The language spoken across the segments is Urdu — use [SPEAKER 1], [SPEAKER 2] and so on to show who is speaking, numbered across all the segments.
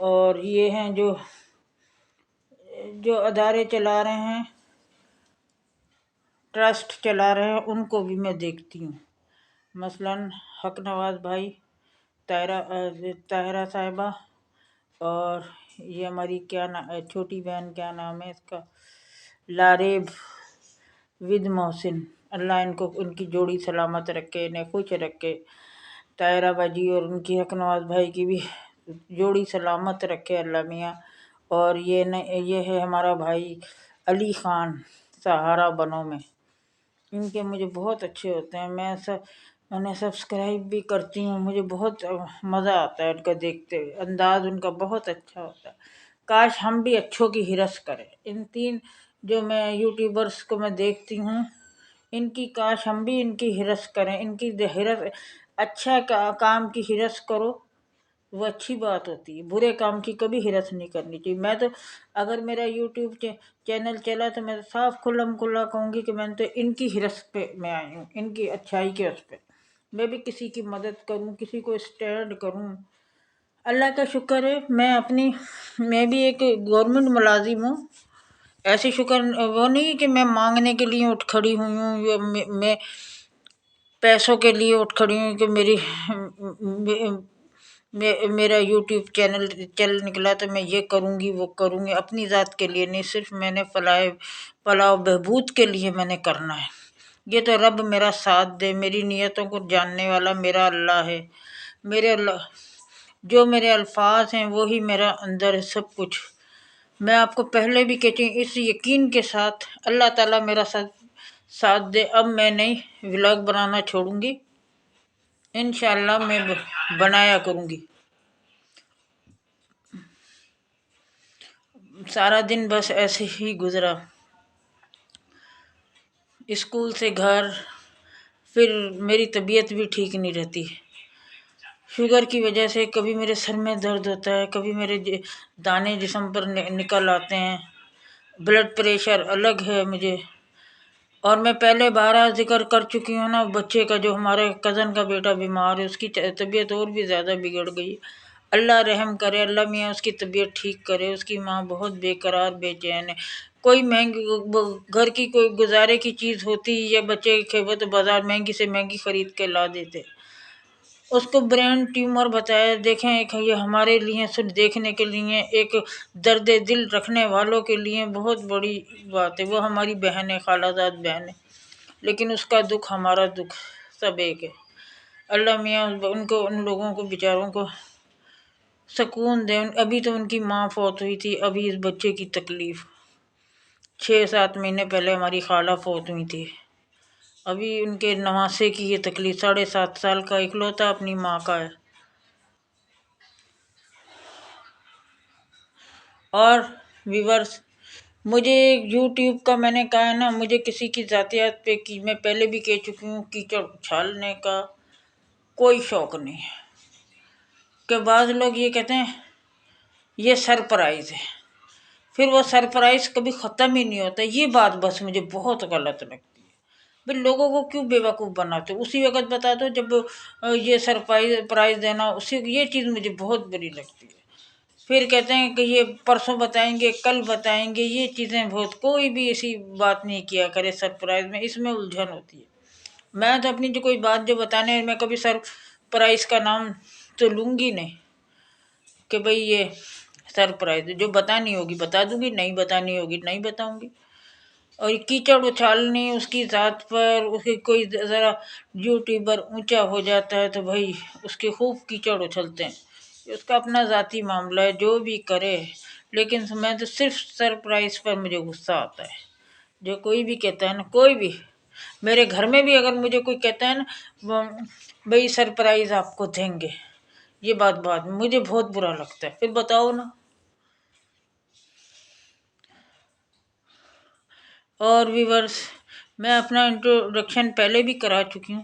[SPEAKER 1] اور یہ ہیں جو ادارے چلا رہے ہیں، ٹرسٹ چلا رہے ہیں، ان کو بھی میں دیکھتی ہوں، مثلاً حق نواز بھائی، طاہرہ صاحبہ، اور یہ ہماری چھوٹی بہن، کیا نام ہے اس کا، لاریب ود محسن، اللہ ان کو ان کی جوڑی سلامت رکھے، انہیں خوش رکھے، طاہرہ باجی اور ان کی حق نواز بھائی کی بھی جوڑی سلامت رکھے اللہ میاں۔ اور یہ ہے ہمارا بھائی علی خان، سہارا بنوں میں، ان کے مجھے بہت اچھے ہوتے ہیں، میں انہیں سبسکرائب بھی کرتی ہوں، مجھے بہت مزہ آتا ہے ان کو دیکھتے ہوئے، انداز ان کا بہت اچھا ہوتا ہے۔ کاش ہم بھی اچھوں کی ہرس کریں، ان تین جو میں یوٹیوبرس کو میں دیکھتی ہوں، ان کی کاش ہم بھی ان کی ہرس کریں، ان کی ہرس، اچھا کام کی ہرس کرو، وہ اچھی بات ہوتی ہے، برے کام کی کبھی ہرس نہیں کرنی چاہیے۔ میں تو اگر میرا یوٹیوب چینل چلا تو میں صاف کھلم کھلا کہوں گی کہ میں نے تو ان کی ہرس پہ میں آئی ہوں، ان کی اچھائی کے اس پہ میں بھی کسی کی مدد کروں، کسی کو اسٹینڈ کروں۔ اللہ کا شکر ہے میں بھی ایک گورنمنٹ ملازم ہوں، ایسے شکر وہ نہیں کہ میں مانگنے کے لیے اٹھ کھڑی ہوئی ہوں، یا میں پیسوں کے لیے اٹھ کھڑی ہوں کہ میرا یوٹیوب چینل چل نکلا تو میں یہ کروں گی وہ کروں گی، اپنی ذات کے لیے نہیں، صرف میں نے فلاح و بہبود کے لیے میں نے کرنا ہے۔ یہ تو رب میرا ساتھ دے، میری نیتوں کو جاننے والا میرا اللہ ہے، جو میرے الفاظ ہیں وہی میرا اندر ہے سب کچھ۔ میں آپ کو پہلے بھی کہتی ہوں، اس یقین کے ساتھ اللہ تعالیٰ میرا ساتھ دے، اب میں نہیں ولاگ بنانا چھوڑوں گی، انشاءاللہ میں بنایا کروں گی۔ سارا دن بس ایسے ہی گزرا، اسکول سے گھر، پھر میری طبیعت بھی ٹھیک نہیں رہتی، شوگر کی وجہ سے کبھی میرے سر میں درد ہوتا ہے، کبھی میرے دانے جسم پر نکل آتے ہیں، بلڈ پریشر الگ ہے مجھے، اور میں پہلے بارہ ذکر کر چکی ہوں نا، بچے کا جو ہمارے کزن کا بیٹا بیمار ہے، اس کی طبیعت اور بھی زیادہ بگڑ گئی، اللہ رحم کرے، اللہ میاں اس کی طبیعت ٹھیک کرے، اس کی ماں بہت بے قرار بے چین ہے، کوئی گھر کی کوئی گزارے کی چیز ہوتی یا بچے کھیبے تو بازار مہنگی سے مہنگی خرید کے لا دیتے، اس کو برین ٹیومر بتایا، دیکھیں یہ ہمارے لیے صرف دیکھنے کے لیے، ایک درد دل رکھنے والوں کے لیے بہت بڑی بات ہے، وہ ہماری بہن ہے، خالہ زاد بہن ہے، لیکن اس کا دکھ ہمارا دکھ سب ایک ہے، اللہ میاں ان لوگوں کو بیچاروں کو سکون دے۔ ابھی تو ان کی ماں فوت ہوئی تھی، ابھی اس بچے کی تکلیف، 6-7 مہینے پہلے ہماری خالہ فوت ہوئی تھی، ابھی ان کے نواسے کی یہ تکلیف، 7.5 سال کا اکلوتا اپنی ماں کا ہے۔ اور ویورز، مجھے یوٹیوب کا میں نے کہا ہے نا، مجھے کسی کی ذاتیات پہ میں پہلے بھی کہہ چکی ہوں، کیچڑ اچھالنے کا کوئی شوق نہیں ہے، کہ بعض لوگ یہ کہتے ہیں یہ سرپرائز ہے، پھر وہ سرپرائز کبھی ختم ہی نہیں ہوتا، یہ بات بس مجھے بہت غلط لگتی ہے، بھئی لوگوں کو کیوں بیوقوف بناتے ہو، اسی وقت بتا دو جب یہ سرپرائز دینا، یہ چیز مجھے بہت بری لگتی ہے، پھر کہتے ہیں کہ یہ پرسوں بتائیں گے، کل بتائیں گے، یہ چیزیں بہت، کوئی بھی ایسی بات نہیں کیا کرے سرپرائز میں، اس میں الجھن ہوتی ہے، میں تو اپنی جو کوئی بات جو بتانے میں کبھی سرپرائز کا نام تو لوں گی نہیں، کہ بھئی یہ سرپرائز، جو بتانی ہوگی بتا دوں گی، نہیں بتانی ہوگی نہیں بتاؤں گی۔ اور کیچڑ اچھالنی اس کی ذات پر، اس کی کوئی ذرا یوٹیوبر اونچا ہو جاتا ہے تو بھائی اس کے خوب کیچڑ اچھلتے ہیں، اس کا اپنا ذاتی معاملہ ہے، جو بھی کرے، لیکن میں تو صرف سرپرائز پر مجھے غصہ آتا ہے، جو کوئی بھی کہتا ہے نا، کوئی بھی، میرے گھر میں بھی اگر مجھے کوئی کہتا ہے نا بھئی سرپرائز آپ کو دیں گے، یہ بات مجھے بہت برا لگتا ہے، پھر بتاؤ نا۔ اور ویورز، میں اپنا انٹروڈکشن پہلے بھی کرا چکی ہوں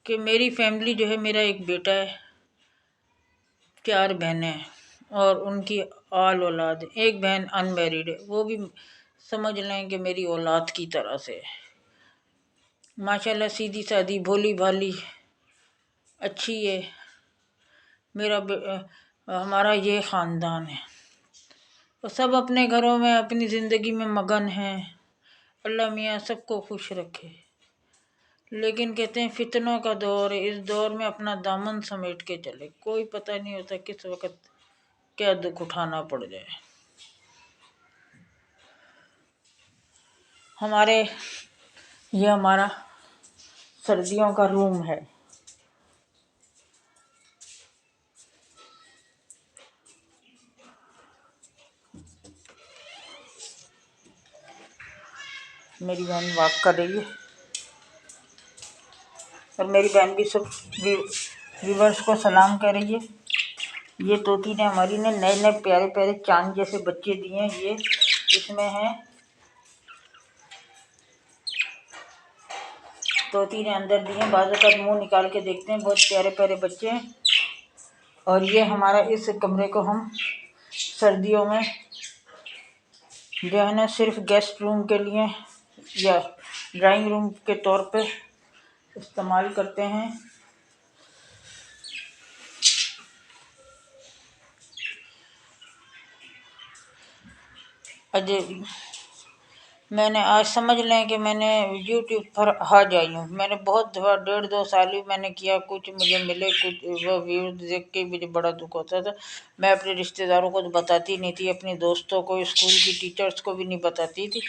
[SPEAKER 1] کہ میری فیملی جو ہے، میرا ایک بیٹا ہے، 4 بہنیں ہیں، اور ان کی اولاد، ایک بہن ان میریڈ ہے، وہ بھی سمجھ لیں کہ میری اولاد کی طرح سے ہے، ماشاءاللہ سیدھی سادی بھولی بھالی اچھی ہے، میرا اور ہمارا یہ خاندان ہے، اور سب اپنے گھروں میں اپنی زندگی میں مگن ہیں۔ اللہ میاں سب کو خوش رکھے، لیکن کہتے ہیں فتنوں کا دور ہے، اس دور میں اپنا دامن سمیٹ کے چلے، کوئی پتہ نہیں ہوتا کس وقت کیا دکھ اٹھانا پڑ جائے۔ یہ ہمارا سردیوں کا روم ہے۔ میری بہن واک کر رہی ہے، اور میری بہن بھی سب ویورس کو سلام کہہ رہی ہے۔ یہ طوطی نے ہماری نے نئے نئے پیارے پیارے چاند جیسے بچے دیے ہیں۔ یہ اس میں ہیں، طوطی نے اندر دیے ہیں، بعض اوقات منہ نکال کے دیکھتے ہیں، بہت پیارے پیارے بچے ہیں۔ اور یہ ہمارا اس کمرے کو ہم سردیوں میں جو ہے نا صرف گیسٹ روم کے لیے یا ڈرائنگ روم کے طور پہ استعمال کرتے ہیں۔ میں نے آج سمجھ لیں کہ میں نے یوٹیوب پر آ جائی ہوں۔ میں نے بہت دفعہ 1.5-2 سال ہی میں نے کیا، کچھ مجھے ملے، کچھ وہ ویوز دیکھ کے مجھے بڑا دکھ ہوتا تھا۔ میں اپنے رشتہ داروں کو تو بتاتی نہیں تھی، اپنی دوستوں کو، اسکول کی ٹیچرس کو بھی نہیں بتاتی تھی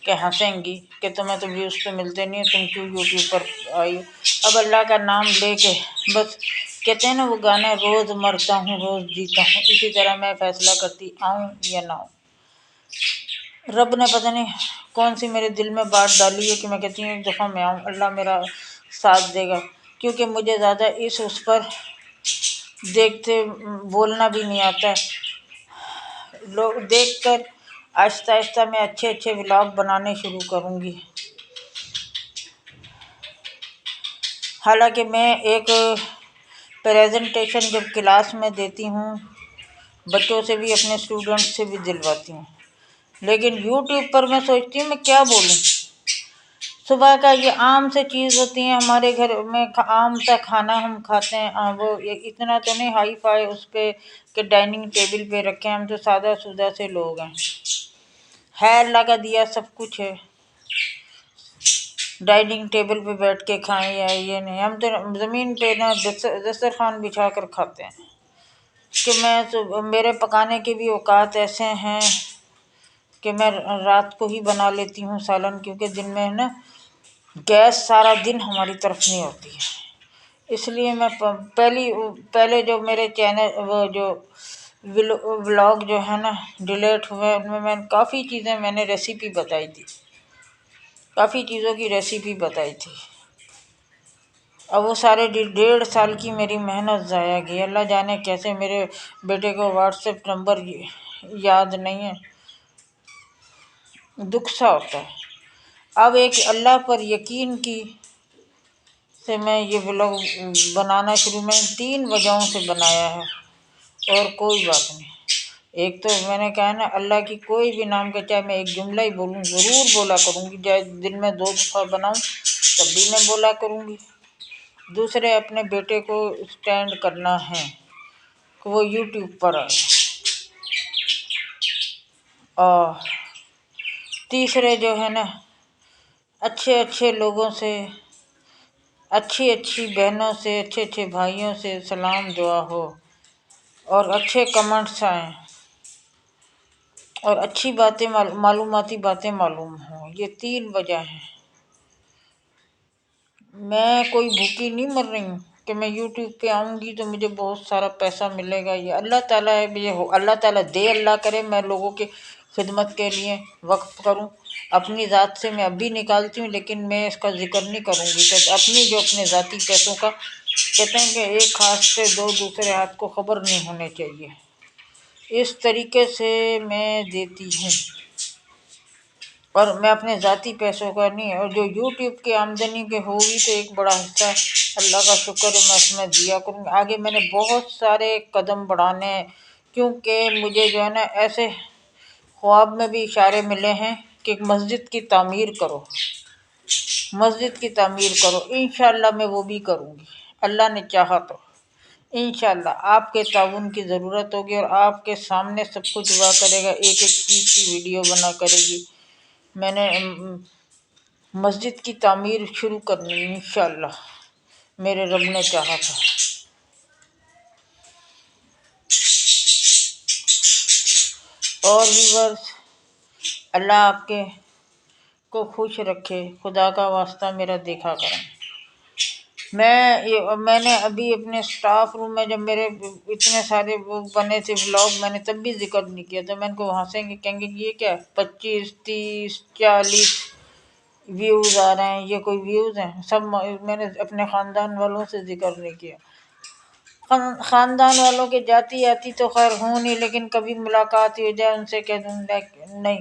[SPEAKER 1] کہ ہنسیں گی کہ تمہیں تو ویوز تو ملتے نہیں، تم کیوں یوٹیوب پر آئی ہو۔ اب اللہ کا نام لے کے بس، کہتے ہیں نا وہ گانا، روز مرتا ہوں روز جیتا ہوں، اسی طرح میں فیصلہ کرتی آؤں یا نہ آؤں۔ رب نے پتہ نہیں کون سی میرے دل میں بات ڈالی ہے کہ میں کہتی ہوں ایک دفعہ میں آؤں، اللہ میرا ساتھ دے گا، کیونکہ مجھے زیادہ اس پر دیکھتے بولنا بھی نہیں آتا۔ لوگ دیکھ کر آہستہ آہستہ میں اچھے اچھے ولاگ بنانے شروع کروں گی۔ حالانکہ میں ایک پریزنٹیشن جب کلاس میں دیتی ہوں، بچوں سے بھی، اپنے اسٹوڈنٹ سے بھی دلواتی ہوں، لیکن یوٹیوب پر میں سوچتی ہوں میں کیا بولوں۔ صبح کا یہ عام سے چیز ہوتی ہیں ہمارے گھر میں، عام سا کھانا ہم کھاتے ہیں، وہ اتنا تو نہیں ہائی فائی اس پہ کہ ڈائننگ ٹیبل پہ رکھیں، ہم تو سادہ سودہ سے لوگ ہیں۔ ہے اللہ کا دیا سب کچھ ہے، ڈائننگ ٹیبل پہ بیٹھ کے کھائیں یا یہ نہیں، ہم تو زمین پہ نا دسترخوان بچھا کر کھاتے ہیں۔ کہ میرے پکانے کے بھی اوقات ایسے ہیں کہ میں رات کو ہی بنا لیتی ہوں سالن، کیونکہ دن میں ہے نا گیس سارا دن ہماری طرف نہیں ہوتی ہے، اس لیے میں پہلے جو میرے چینل وہ جو ولاگ جو ہے نا ڈیلیٹ ہوئے، ان میں میں کافی چیزیں میں نے ریسیپی بتائی تھی، کافی چیزوں کی ریسیپی بتائی تھی۔ اب وہ سارے 1.5 سال کی میری محنت ضائع گئی۔ اللہ جانے کیسے، میرے بیٹے کو واٹس ایپ نمبر یاد نہیں ہے، دکھ سا ہوتا ہے۔ اب ایک اللہ پر یقین کی سے میں یہ ولاگ بنانا شروع، میں 3 وجہوں سے بنایا ہے، اور کوئی بات نہیں۔ ایک تو میں نے کہا نا، اللہ کی کوئی بھی نام کا چاہے میں ایک جملہ ہی بولوں، ضرور بولا کروں گی، چاہے دن میں 2 دفعہ بناؤں تب بھی میں بولا کروں گی۔ دوسرے، اپنے بیٹے کو اسٹینڈ کرنا ہے کہ وہ یوٹیوب پر آئے، اور تیسرے جو ہے نا اچھے اچھے لوگوں سے، اچھی اچھی بہنوں سے، اچھے اچھے بھائیوں سے سلام دعا ہو، اور اچھے کمنٹس آئیں، اور اچھی باتیں، معلوماتی باتیں معلوم ہوں۔ یہ 3 وجہ ہیں۔ میں کوئی بھوکی نہیں مر رہی ہوں کہ میں یوٹیوب پہ آؤں گی تو مجھے بہت سارا پیسہ ملے گا، یہ اللہ تعالیٰ ہے، اللہ تعالیٰ دے، اللہ کرے میں لوگوں کی خدمت کے لیے وقف کروں۔ اپنی ذات سے میں اب بھی نکالتی ہوں، لیکن میں اس کا ذکر نہیں کروں گی، کہ اپنے ذاتی پیسوں کا، کہتے ہیں کہ ایک ہاتھ سے 2 دوسرے ہاتھ کو خبر نہیں ہونے چاہیے، اس طریقے سے میں دیتی ہوں، اور میں اپنے ذاتی پیسوں کا نہیں، اور جو یوٹیوب کی آمدنی کے ہوگی تو ایک بڑا حصہ اللہ کا شکر ہے میں اس میں دیا کروں گی۔ آگے میں نے بہت سارے قدم بڑھانے ہیں، کیونکہ مجھے جو ہے نا ایسے خواب میں بھی اشارے ملے ہیں کہ ایک مسجد کی تعمیر کرو، مسجد کی تعمیر کرو، انشاءاللہ میں وہ بھی کروں گی، اللہ نے چاہا تو۔ انشاءاللہ آپ کے تعاون کی ضرورت ہوگی، اور آپ کے سامنے سب کچھ دعا کرے گا، ایک ایک چیز کی ویڈیو بنا کرے گی۔ میں نے مسجد کی تعمیر شروع کرنی انشاءاللہ، میرے رب نے چاہا تھا۔ اور ویورز، اللہ آپ کے کو خوش رکھے، خدا کا واسطہ میرا دیکھا کریں۔ میں نے ابھی اپنے سٹاف روم میں جب میرے اتنے سارے وہ بنے تھے ولاگ، میں نے تب بھی ذکر نہیں کیا تھا۔ میں ان کو ہنسیں گے، کہیں گے یہ کیا 25 30 40 ویوز آ رہے ہیں، یہ کوئی ویوز ہیں؟ سب میں نے اپنے خاندان والوں سے ذکر نہیں کیا۔ خاندان والوں کے جاتی آتی تو خیر ہوں نہیں، لیکن کبھی ملاقات ہو جائے ان سے کہہ دوں نہیں۔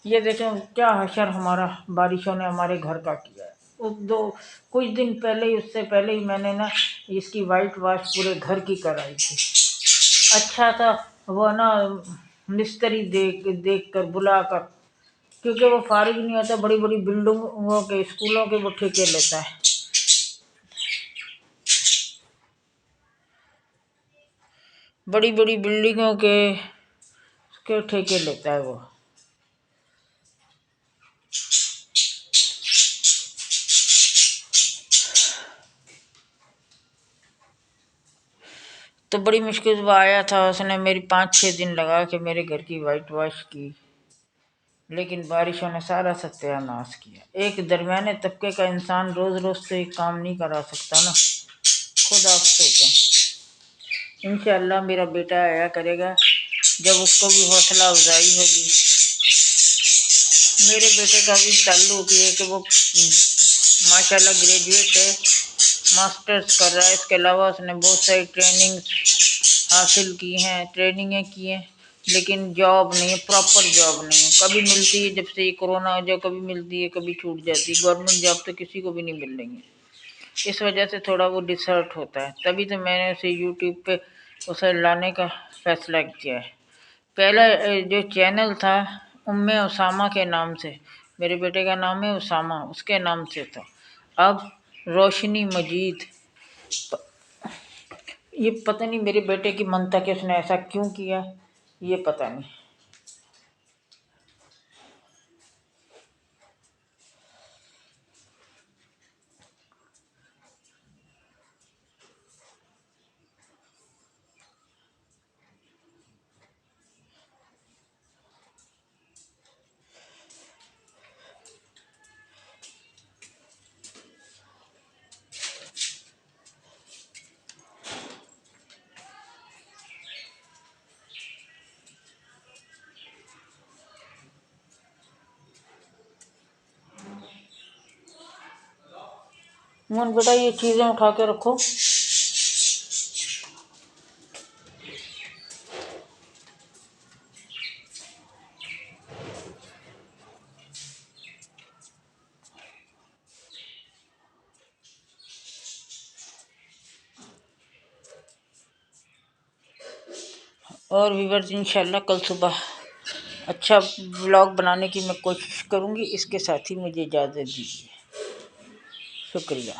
[SPEAKER 1] یہ دیکھیں کیا حشر ہمارا بارشوں نے ہمارے گھر کا کیا ہے۔ کچھ دن پہلے ہی، اس سے پہلے ہی میں نے نا اس کی وائٹ واش پورے گھر کی کرائی تھی۔ اچھا تھا وہ نا مستری دیکھ کر بلا کر، کیونکہ وہ فارغ نہیں ہوتا، بڑی بڑی بلڈنگوں کے اسکولوں کے وہ ٹھیکے لیتا ہے، بڑی بڑی بلڈنگوں کے ٹھیکے لیتا ہے وہ۔ تو بڑی مشکل سے وہ آیا تھا، اس نے میری 5 6 دن لگا کے میرے گھر کی وائٹ واش کی، لیکن بارشوں نے سارا ستیہ ناش کیا۔ ایک درمیانے طبقے کا انسان روز روز تو ایک کام نہیں کرا سکتا نا، خود آپ سوچیں۔ انشاءاللہ میرا بیٹا آیا کرے گا، جب اس کو بھی حوصلہ افزائی ہوگی۔ میرے بیٹے کا بھی تعلق یہ ہے کہ وہ ماشاءاللہ گریجویٹ ہے، ماسٹرز کر رہا ہے، اس کے علاوہ اس نے بہت ساری ٹریننگ حاصل کی ہیں، ٹریننگیں کی ہیں، لیکن جاب نہیں ہے، پراپر جاب نہیں ہے۔ کبھی ملتی ہے، جب سے یہ کرونا ہو جائے کبھی ملتی ہے، کبھی چھوٹ جاتی ہے۔ گورنمنٹ جاب تو کسی کو بھی نہیں مل رہی ہے، اس وجہ سے تھوڑا وہ ڈسہرٹ ہوتا ہے۔ تبھی تو میں نے اسے یوٹیوب پہ اسے لانے کا فیصلہ کیا ہے۔ پہلا جو چینل تھا اسامہ کے نام سے، میرے بیٹے کا نام ہے اسامہ، اس کے نام سے تھا۔ اب روشنی مجید، یہ پتہ نہیں میرے بیٹے کی منطق ہے، اس نے ایسا کیوں کیا یہ پتہ نہیں۔ من بیٹا یہ چیزیں اٹھا کے رکھو۔ اور ویورز انشاءاللہ کل صبح اچھا ولاگ بنانے کی میں کوشش کروں گی۔ اس کے ساتھ ہی مجھے اجازت دیجیے، شکریہ۔